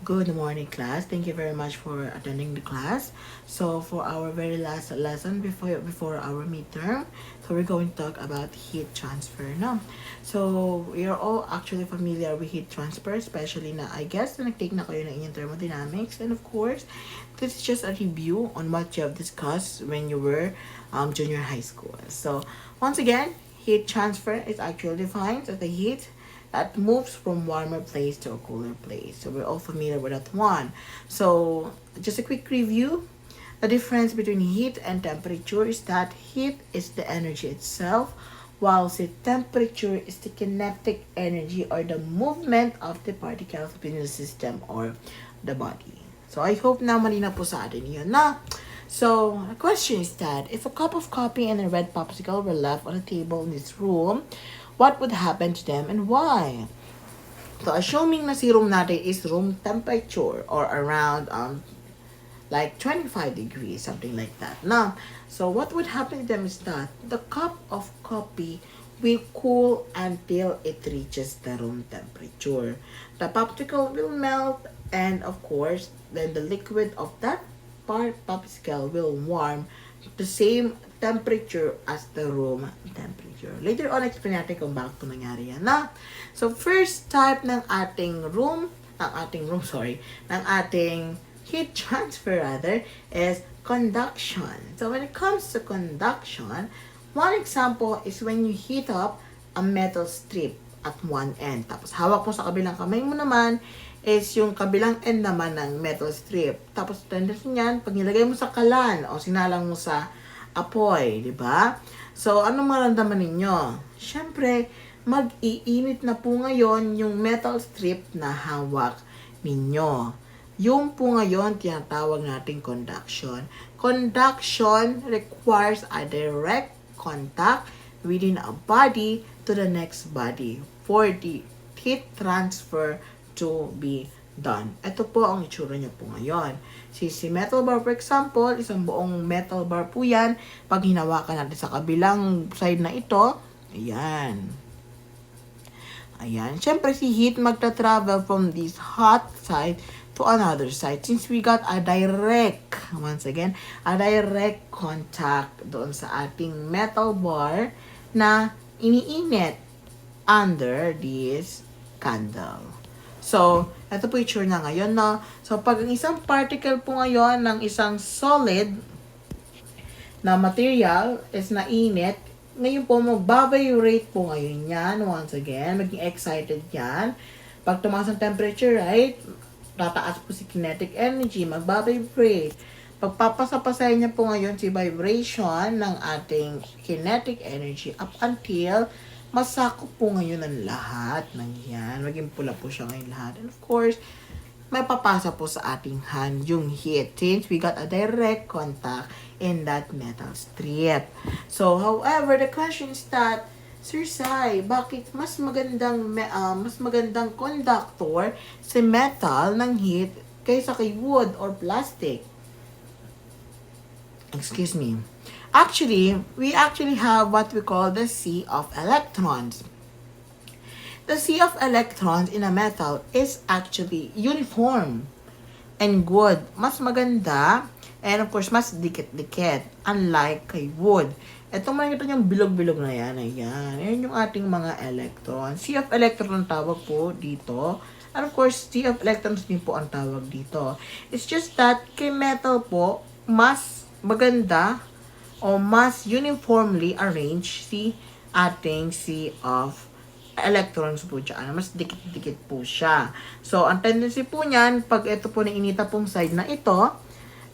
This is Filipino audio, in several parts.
Good morning, class. Thank you very much for attending the class. So, for our very last lesson before our midterm, so we're going to talk about heat transfer. No, so we are all actually familiar with heat transfer, especially na I guess na nag-take na kayo ng inyong thermodynamics, and of course, this is just a review on what you have discussed when you were junior high school. So, once again, heat transfer is actually defined as the heat that moves from warmer place to a cooler place. So we're all familiar with that one. So just a quick review. The difference between heat and temperature is that heat is the energy itself, whilst the temperature is the kinetic energy or the movement of the particles within the system or the body. So I hope na malina po sa atin yun na. So, the question is that if a cup of coffee and a red popsicle were left on a table in this room, what would happen to them and why? So, assuming na si room natin is room temperature or around like 25 degrees, something like that. Now, so what would happen to them is that the cup of coffee will cool until it reaches the room temperature. The popsicle will melt, and of course, then the liquid of that popsicle will warm the same temperature as the room temperature. Later on, explain natin kung bakit ito nangyari yan. Na, so first type ng ating ng ating heat transfer rather, is conduction. So when it comes to conduction, one example is when you heat up a metal strip at one end. Tapos hawak mo sa kabilang kamay mo naman is yung kabilang end naman ng metal strip. Tapos tendency niyan, pag nilagay mo sa kalan o sinalang mo sa apoy, di ba? So, ano maramdaman ninyo? Siyempre, mag-iinit na po ngayon yung metal strip na hawak ninyo. Yung po ngayon, tinatawag natin conduction. Conduction requires a direct contact within a body to the next body for the heat transfer to be done. Ito po ang itsura niya po ngayon. Si metal bar, for example, isang buong metal bar po yan. Pag hinawakan natin sa kabilang side na ito, ayan. Ayan. Siyempre, si heat magta-travel from this hot side to another side. Since we got a direct, once again, a direct contact doon sa ating metal bar na iniinit under this candle. So, ito po yung itsura na ngayon, no? So, pag ang isang particle po ngayon ng isang solid na material is nainit, ngayon po, magbabiorate po ngayon yan. Once again, maging excited yan. Pag tumaas ang temperature, right? Tataas po si kinetic energy, magbabibrate. Pagpapasapasay niya po ngayon si vibration ng ating kinetic energy up until masakop po ngayon ang lahat ng yan. Maging pula po siya ngayon lahat. And of course, may papasa po sa ating hand yung heat since we got a direct contact in that metal strip. So, however, the question is that, Sir Sai, bakit mas magandang conductor si metal ng heat kaysa kay wood or plastic? Excuse me. Actually, we have what we call the sea of electrons. The sea of electrons in a metal is actually uniform and good. Mas maganda and of course, mas dikit-dikit. Unlike kay wood. Itong makikita niyong bilog-bilog na yan. Ayan. Ayan yung ating mga electrons. Sea of electron ang tawag po dito. And of course, sea of electrons din po ang tawag dito. It's just that kay metal po, mas maganda o mas uniformly arrange si ating sea of electrons po dyan. Mas dikit-dikit po siya. So, ang tendency po niyan, pag ito po na inita pong side na ito,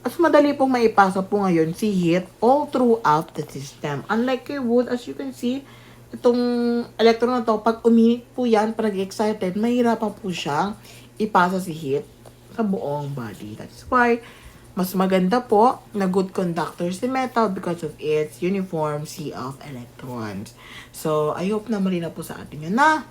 mas madali pong maipasa po ngayon si heat all throughout the system. Unlike kay wood, as you can see, itong electron na to, pag uminit po yan, pag excited, mahirapan po siyang ipasa si heat sa buong body. That's why, mas maganda po na good conductor si metal because of its uniform sea of electrons. So, I hope na malinaw po sa atin yun na.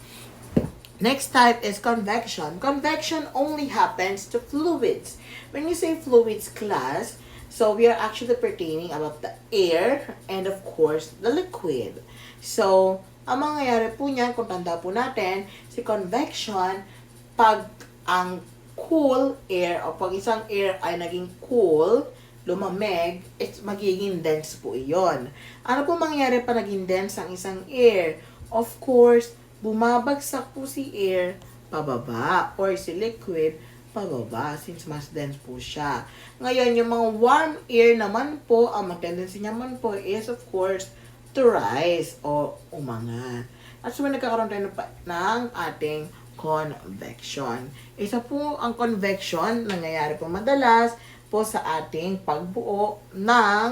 Next type is convection. Convection only happens to fluids. When you say fluids class, so we are actually pertaining about the air and of course the liquid. So, ang mangyayari po niyan, kung tanda po natin, si convection, pag ang cool air o pag isang air ay naging cool, lumamig, it's magiging dense po iyon. Ano po mangyayari pa naging dense ang isang air? Of course, bumabagsak po si air pababa or si liquid pababa since mas dense po siya. Ngayon, yung mga warm air naman po, ang tendency naman po is of course to rise o umangat. At so, nagkakaroon tayo ng ating convection. Isa po ang convection, nangyayari po madalas po sa ating pagbuo ng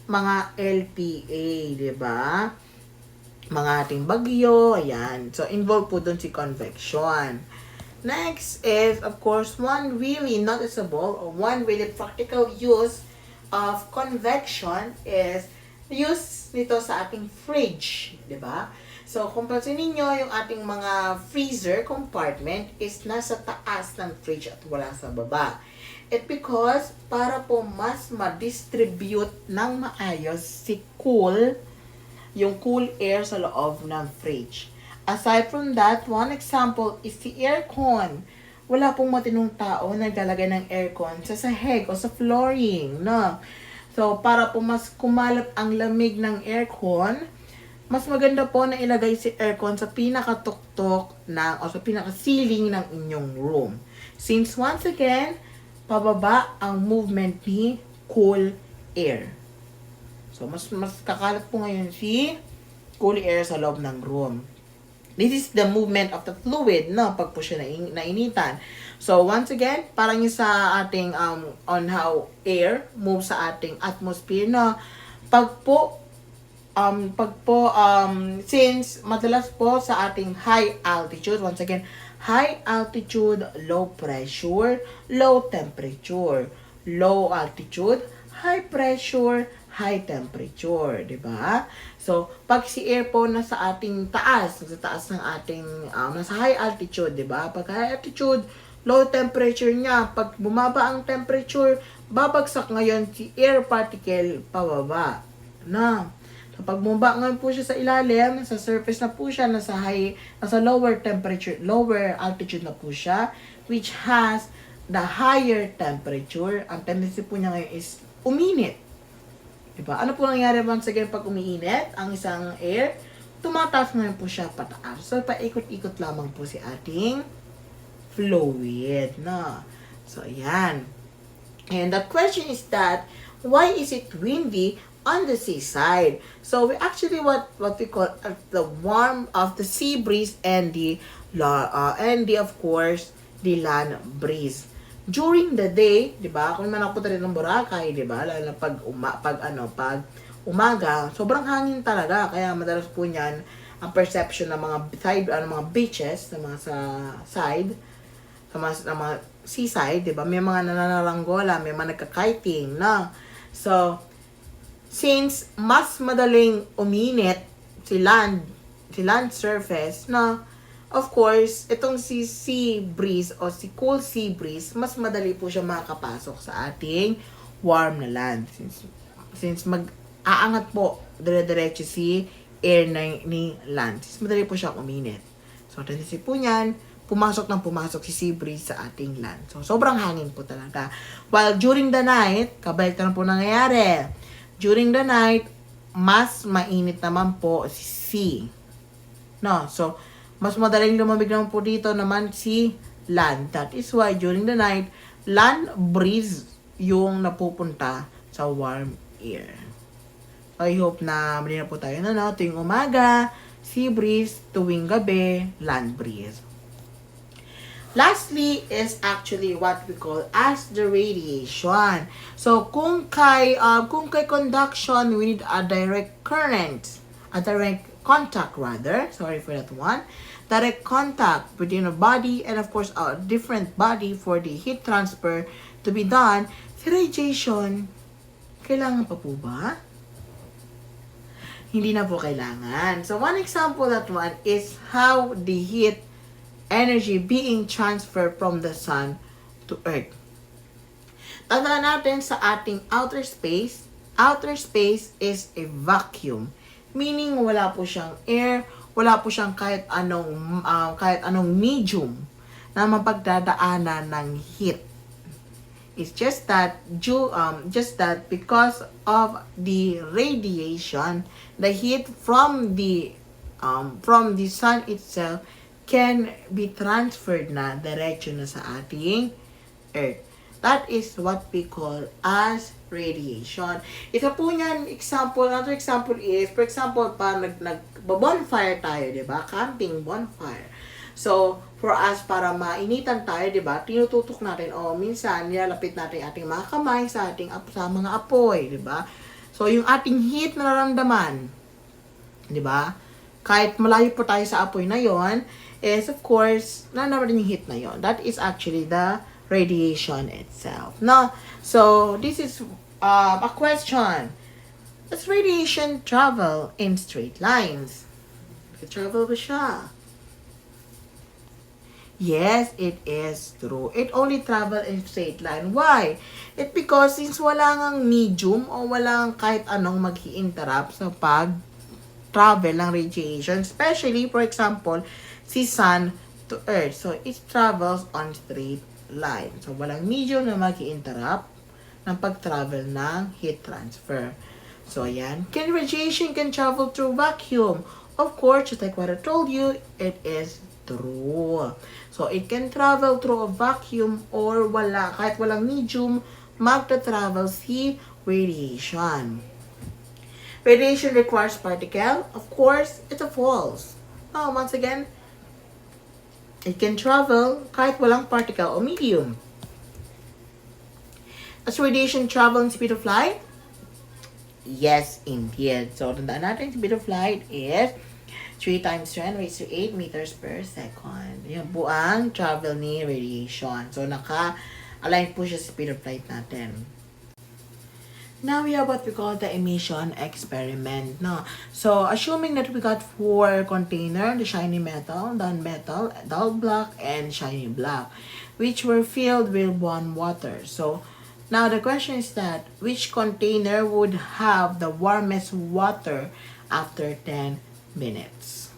mga LPA, di ba? Mga ating bagyo, ayan. So, involved po dun si convection. Next is, of course, one really noticeable or one really practical use of convection is use nito sa ating fridge, di ba? So, kung pansin ninyo, yung ating mga freezer compartment is nasa taas ng fridge at wala sa baba. It because para po mas ma-distribute ng maayos si yung cool air sa loob ng fridge. Aside from that, one example is the aircon. Wala pong matinong tao na naglalagay ng aircon sa sahig o sa flooring, no? So, para po mas kumalat ang lamig ng aircon, mas maganda po na ilagay si aircon sa pinakatuktok o sa pinaka-ceiling ng inyong room. Since once again, pababa ang movement ni cool air. So, mas kakalat po ngayon si cool air sa loob ng room. This is the movement of the fluid, no? Pag po siya nainitan. So, once again, parang yung sa ating, on how air moves sa ating atmosphere, no? Since madalas po sa ating high altitude, once again, high altitude, low pressure, low temperature. Low altitude, high pressure, high temperature, di ba? So, pag si air po nasa ating taas, nasa taas ng ating, nasa high altitude, di ba? Pag high altitude, low temperature niya. Pag bumaba ang temperature, babagsak ngayon si air particle pababa. Na. So, pag bumaba ngayon po siya sa ilalim, sa surface na po siya, nasa lower temperature, lower altitude na po siya, which has the higher temperature. Ang tendency po niya ngayon is uminit. Diba? Ano po nangyari once again pag umiinit ang isang air? Tumataas ngayon po siya pataas. So, paikot-ikot lamang po si ating fluid. No? So, ayan. And the question is that, why is it windy on the seaside? So, we actually what we call the warm of the sea breeze and the of course, the land breeze. During the day, 'di ba? Kung man ako rin ng Boracay, 'di ba? Lalo na pag umaga, sobrang hangin talaga. Kaya madalas po niyan ang perception ng mga mga beaches, ng mga sa side, sa mga seaside, 'di ba? May mga nananaranggola, may mga nagka-kiting, no? So, since mas madaling uminit si land surface, no? Of course, itong si sea breeze o si cool sea breeze, mas madali po siya makakapasok sa ating warm na land. Since mag-aangat po dire-diretso si air ni land. Since madali po siya uminit. So, tendency po niyan, pumasok si sea breeze sa ating land. So, sobrang hangin po talaga. While during the night, kabalik na po nangyayari. During the night, mas mainit naman po si sea. No? So, mas madaling lumamig naman po dito naman si land. That is why during the night, land breeze yung napupunta sa warm air. I hope na mali na po tayo na, no? Tuwing umaga, sea breeze. Tuwing gabi, land breeze. Lastly is actually what we call as the radiation. So, kung kay conduction, we need a direct current. A direct contact rather, sorry for that one, direct contact between a body and of course a different body for the heat transfer to be done. Si radiation, kailangan pa po ba? Hindi na po kailangan. So one example that one is how the heat energy being transferred from the sun to earth. Tandaan natin sa ating outer space is a vacuum. Meaning, wala po siyang air, wala po siyang kahit anong medium na mapagdadaanan ng heat. It's just that because of the radiation, the heat from the sun itself can be transferred na diretso na sa ating earth. That is what we call as radiation. Isa po niyan, another example is, for example, pa bonfire tayo, di ba? Camping bonfire. So, for us, para mainitan tayo, di ba? Tinututok natin, minsan, nilalapit natin ating mga kamay sa mga apoy, di ba? So, yung ating heat na nararamdaman, di ba? Kahit malayo po tayo sa apoy na yon, is of course, nararamdaman yung heat na yon. That is actually the radiation itself. No? So, this is a question. Does radiation travel in straight lines? Travel ba siya? Yes, it is true. It only travel in straight line. Why? It because since wala ngang medium o wala ngang kahit anong mag-i-interrupt sa pag-travel ng radiation, especially, for example, si Sun to Earth. So, it travels on straight line. So, walang medium na mag-i-interrupt ng pag-travel ng heat transfer. So, ayan. Radiation can travel through vacuum? Of course, just like what I told you, it is true. So, it can travel through a vacuum or kahit walang medium, magta-travel si radiation. Radiation requires particle? Of course, it's a false. Once again, it can travel kahit walang particle o medium. Does radiation travel in speed of light? Yes, indeed. So, tandaan natin, speed of light is 3 times 10 raised to 8 meters per second. Yan po ang travel ni radiation. So, naka-align po siya sa speed of light natin. Now, we have what we call the emission experiment. No? So, assuming that we got 4 containers, the shiny metal, dull black, and shiny black, which were filled with warm water. So, now the question is that, which container would have the warmest water after 10 minutes?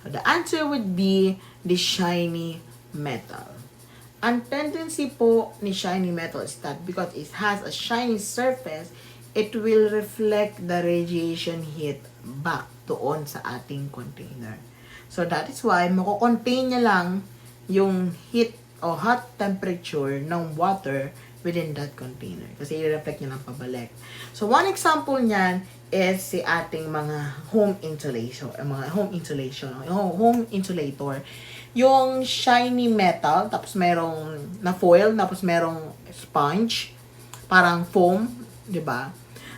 So the answer would be the shiny metal. Ang tendency po ni shiny metal is that because it has a shiny surface, it will reflect the radiation heat back doon sa ating container. So that is why mako-contain niya lang yung heat o hot temperature ng water within that container. Kasi i-reflect niya lang pabalik. So, one example niyan is si ating mga home insulator. Yung shiny metal, tapos merong na foil, tapos merong sponge, parang foam, di ba?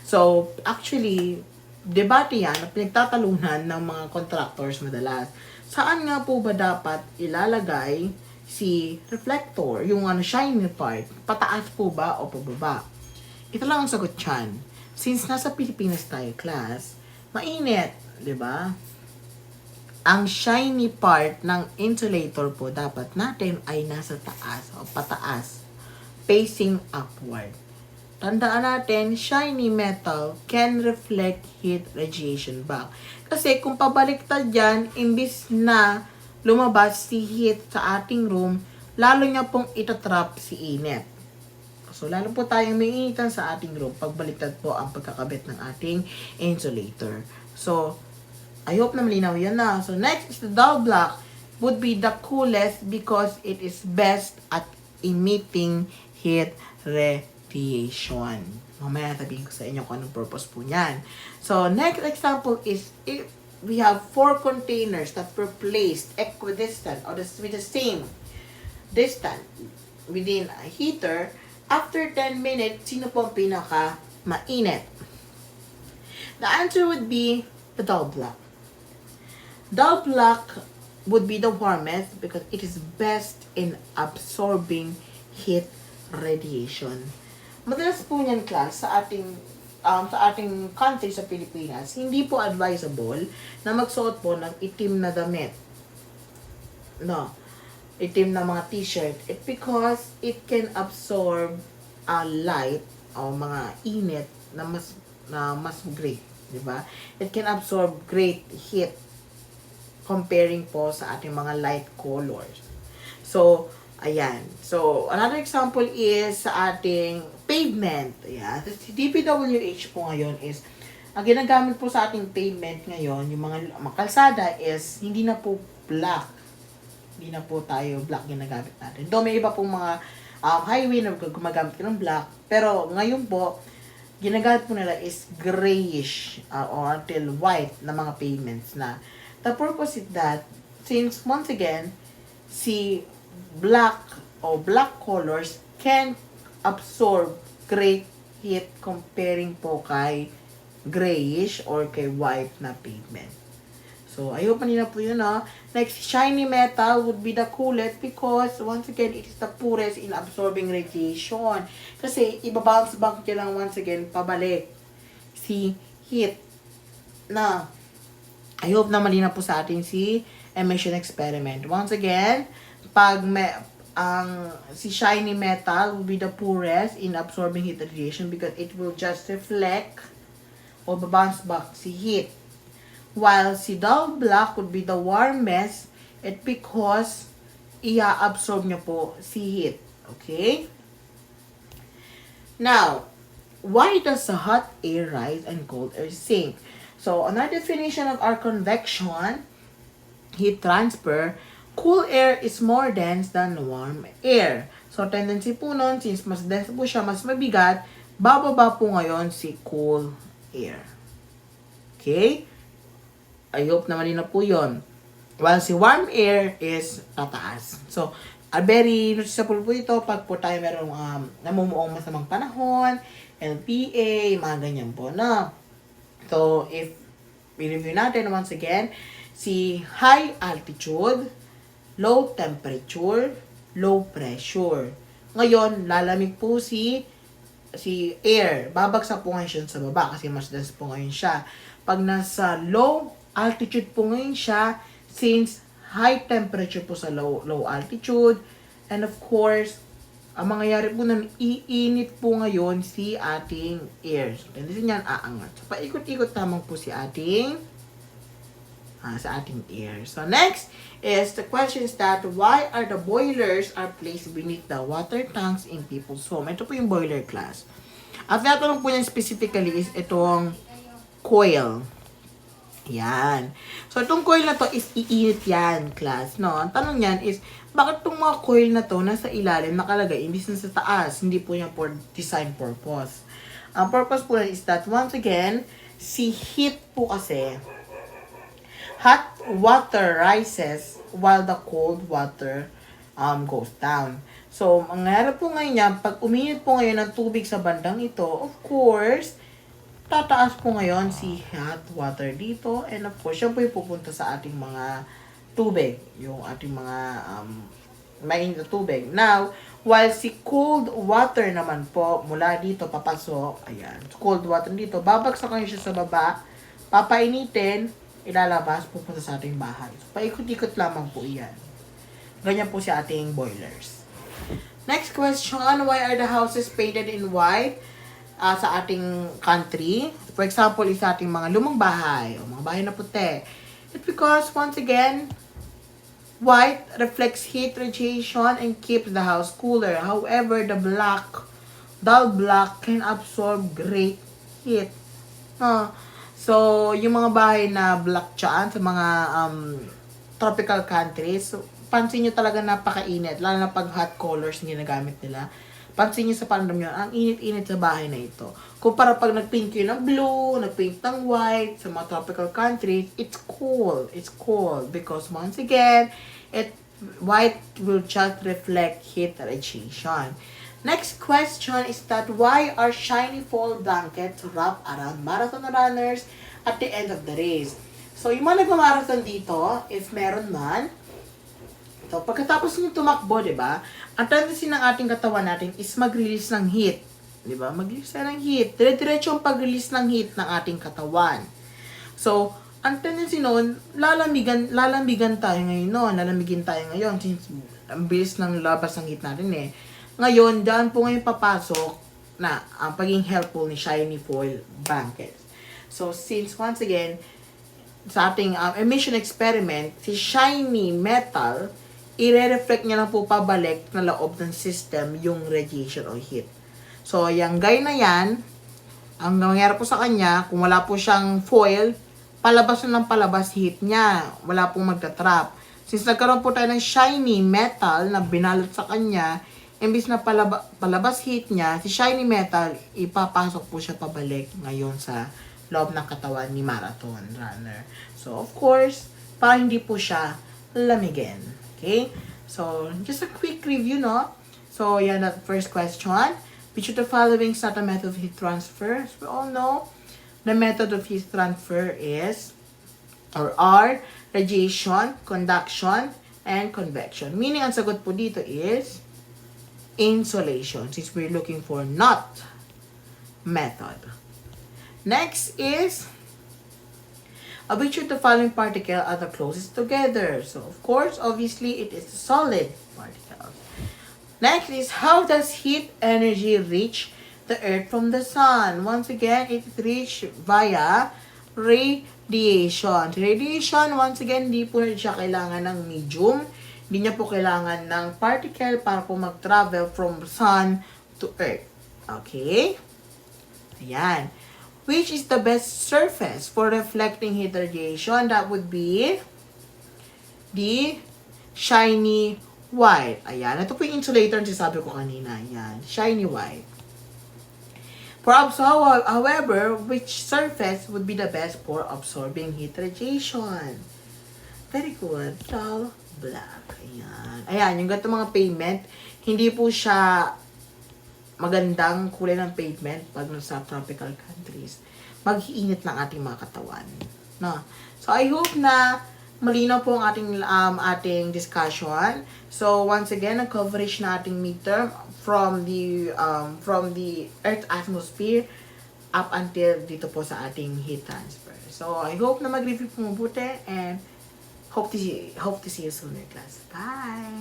So, actually, debate yan na pinagtatalunan ng mga contractors madalas. Saan nga po ba dapat ilalagay si reflector, yung shiny part, pataas po ba o pababa? Ito lang ang sagot dyan. Since nasa Pilipinas tayo, class, mainit, di ba? Ang shiny part ng insulator po dapat natin ay nasa taas o pataas, facing upward. Tandaan natin, shiny metal can reflect heat radiation back. Kasi kung pabaliktad yan, imbis na lumabas si heat sa ating room, lalo niya pong itatrap si init. So, lalo po tayong may initan sa ating room pag baliktad po ang pagkakabit ng ating insulator. So, I hope na malinaw yan na. So, next is the dull black would be the coolest because it is best at emitting heat radiation. Mamaya sabihin ko sa inyo kung anong purpose po niyan. So, next example is if we have 4 containers that were placed equidistant or with the same distance within a heater. After 10 minutes, sino po ang pinaka-mainit? The answer would be the dull black. Dull black would be the warmest because it is best in absorbing heat radiation. Madalas po niyan, class, sa ating country sa Pilipinas, hindi po advisable na magsuot po ng itim na damit. No. Itim na mga t-shirt. It because it can absorb light o mga init na mas great, di ba? It can absorb great heat comparing po sa ating mga light colors. So, ayan. So, another example is sa ating pavement. Ayan. Si DPWH po ngayon is, ang ginagamit po sa ating pavement ngayon, yung mga kalsada is, hindi na po black. Hindi na po tayo black ginagamit natin. Though may iba pong mga highway na gumagamit ng black. Pero ngayon po, ginagamit po nila is grayish or until white na mga pavements na. The purpose is that, since once again, si black or black colors can absorb great heat comparing po kay grayish or kay white na pigment. So, I hope manina po yun, no? Next, shiny metal would be the coolest because, once again, it is the purest in absorbing radiation. Kasi, ibabounce back nyo lang once again, pabalik si heat na. I hope na malina po sa atin si emission experiment. Once again, pag si shiny metal will be the poorest in absorbing heat radiation because it will just reflect or bounce back si heat. While si dull black would be the warmest, it because i-absorb niya po si heat. Okay? Now, why does the hot air rise and cold air sink? So, another definition of our convection, heat transfer, cool air is more dense than warm air. So, tendency po nun, since mas dense po siya, mas mabigat, bababa po ngayon si cool air. Okay? I hope na malinaw po yun. While si warm air is tataas. So, very noticeable po ito pag po tayo merong namumuong masamang panahon, LPA, mga ganyan po na. So, if we review natin once again, si high altitude, low temperature, low pressure. Ngayon, lalamig po si air. Babagsak po ngayon siya sa baba kasi mas dense po ngayon siya. Pag nasa low altitude po ngayon siya, since high temperature po sa low altitude, and of course, ang mangyayari po nun, iinit po ngayon si ating air. So, tendency niyan, aangat. So, paikot-ikot tamang po si ating sa ating air. So, next is the question is that why are the boilers are placed beneath the water tanks in people's home? Ito po yung boiler class. At natanong po niyan specifically is itong coil. Yan. So, itong coil na to is iinit yan, class. No? Ang tanong niyan is, bakit itong mga coil na to nasa ilalim nakalagay, imbis na sa taas? Hindi po yan for design purpose. Ang purpose po is that, once again, si heat po kasi, hot water rises while the cold water goes down. So, mangyayari po ngayon yan, pag uminit po ngayon ng tubig sa bandang ito, of course, tataas po ngayon si hot water dito. And of course, yan po yung pupunta sa ating mga tubig. Yung ating mga mainit na tubig. Now, while si cold water naman po, mula dito papasok, ayan, cold water dito, babagsak ngayon siya sa baba, papainitin, ilalabas, pupunta sa ating bahay. So, paikot-ikot lamang po iyan. Ganyan po si ating boilers. Next question, why are the houses painted in white sa ating country? For example, is sa ating mga lumang bahay o mga bahay na puti. It's because, once again, white reflects heat radiation and keeps the house cooler. However, the dull black can absorb great heat. So, yung mga bahay na black dyan sa mga tropical countries, so, pansin nyo talaga napakainit, lalo na pag hot colors na ginagamit nila. Pansin nyo sa pandam nyo, ang init-init sa bahay na ito. Kumpara pag nagpaint kayo ng blue, nagpaint ng white, sa mga tropical countries, it's cool. It's cold because once again, white will just reflect heat radiation. Next question is that why are shiny fall blankets wrapped around marathon runners at the end of the race? So, yung mga nagmamarathon dito, if meron man, so, pagkatapos nyo tumakbo, di ba? Ang tendency ng ating katawan natin is mag-release ng heat. Di ba? Mag-release ng heat. Dire-diretso ang pag-release ng heat ng ating katawan. So, ang tendency noon, lalamigan tayo ngayon noon. Lalamigin tayo ngayon since ang bilis ng labas ng heat natin eh. Ngayon, daan po ngayon papasok na ang pagiging helpful ni shiny foil blankets. So, since once again, sa ating emission experiment, si shiny metal, i-reflect niya lang po pabalik na loob ng system yung radiation o heat. So, yung guy na yan, ang nangyari po sa kanya, kung wala po siyang foil, palabas na ng palabas heat niya. Wala pong magta-trap. Since nagkaroon po tayo ng shiny metal na binalot sa kanya, imbis na palabas heat niya, si shiny metal, ipapasok po siya pabalik ngayon sa loob ng katawan ni marathon runner. So, of course, para hindi po siya lamigin. Okay? So, just a quick review, no? So, yan the first question. Which of the following is not a method of heat transfer? As we all know, the method of heat transfer is, or are, radiation, conduction, and convection. Meaning, ang sagot po dito is insulation, since we're looking for not method. Next is, which of the following particle are the closest together? So, of course, obviously, it is the solid particle. Next is, how does heat energy reach the earth from the sun? Once again, it reaches via radiation. Radiation, once again, hindi po siya kailangan ng medium. Hindi niya po kailangan ng particle para po mag-travel from sun to earth. Okay? Ayan. Which is the best surface for reflecting heat radiation? That would be the shiny white. Ayan. Ito po yung insulator na sabi ko kanina. Ayan. Shiny white. However, which surface would be the best for absorbing heat radiation? Very good. Dull black. Ayan. Ayan. Yung ganito mga pavement, hindi po siya magandang kulay ng pavement pag nasa tropical countries. Mag-iinit ng ating mga katawan. No? So, I hope na malinaw po ang ating discussion. So, once again, ang coverage na ating midterm from the Earth atmosphere up until dito po sa ating heat transfer. So, I hope na mag-review po mabuti and hope to see you soon in class. Bye!